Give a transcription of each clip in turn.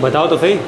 बताओ तो सही।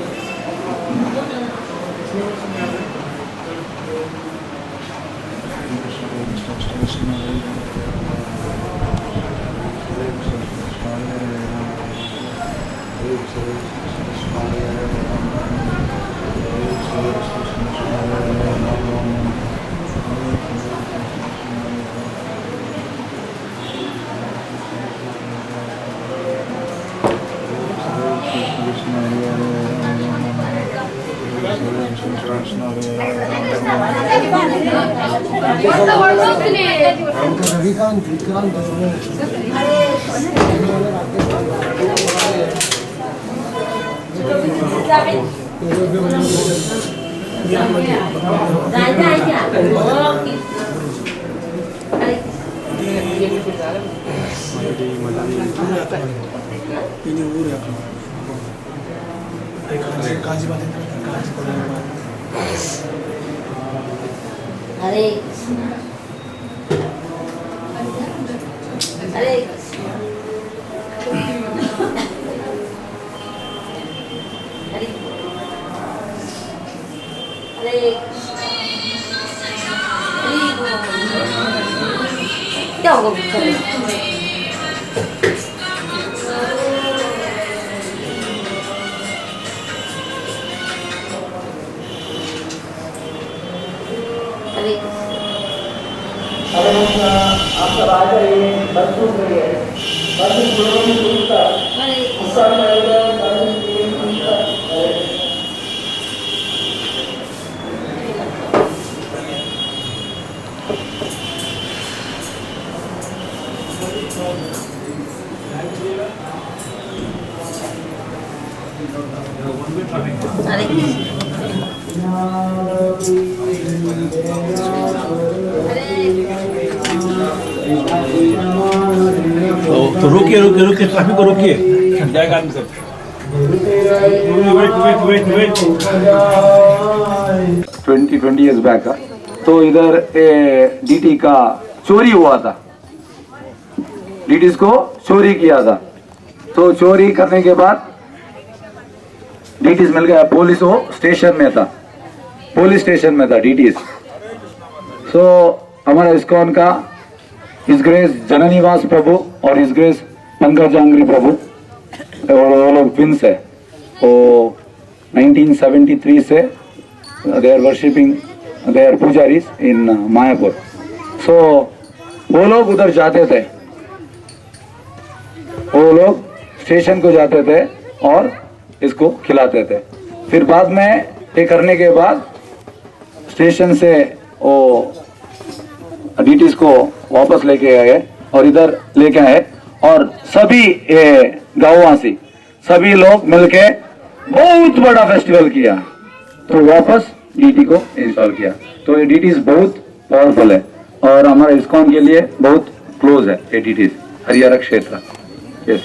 हरे हरे हरे क्या होगा? आपका राजा ये बदसूख रही है बदसूख में पूछता उसका तो रोकिए रोकिए रोकिए ट्रैफिक को रोकिए जाएगा आदमी सब। 20 years बैक का तो इधर डीटी का चोरी हुआ था, डीटी को चोरी किया था। तो चोरी करने के बाद डीटीज मिल गया, पुलिस वो स्टेशन में था, पुलिस स्टेशन में था डीटीज। सो हमारा इस्कॉन का इस ग्रेस जननिवास प्रभु और इस ग्रेस पंकज जांगरी प्रभु और वो लोग ट्विंस है। वो 1973 से they are worshipping, they are pujaris in Mayapur. So वो लोग उधर जाते थे, वो लोग स्टेशन को जाते थे और इसको खिलाते थे। फिर बाद में ये करने के बाद स्टेशन से वो डीटीज को वापस लेके आए और इधर लेके आए और सभी गांववासी सभी लोग मिलके बहुत बड़ा फेस्टिवल किया, तो वापस डीटी को इंस्टॉल किया। तो ये डीटीज बहुत पावरफुल है और हमारा इस्कॉन के लिए बहुत क्लोज है ये डीटीज, हरियाणा क्षेत्र। यस,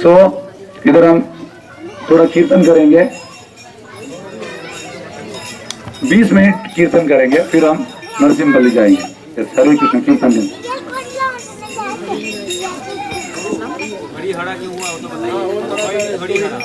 सो इधर हम थोड़ा कीर्तन करेंगे, 20 मिनट कीर्तन करेंगे, फिर हम नरसिंहपल्ली जाएंगे। हरे कृष्ण कीर्तन दिन। बड़ी हड़ा क्यों हुआ वो तो बताइए। बड़ी हड़ा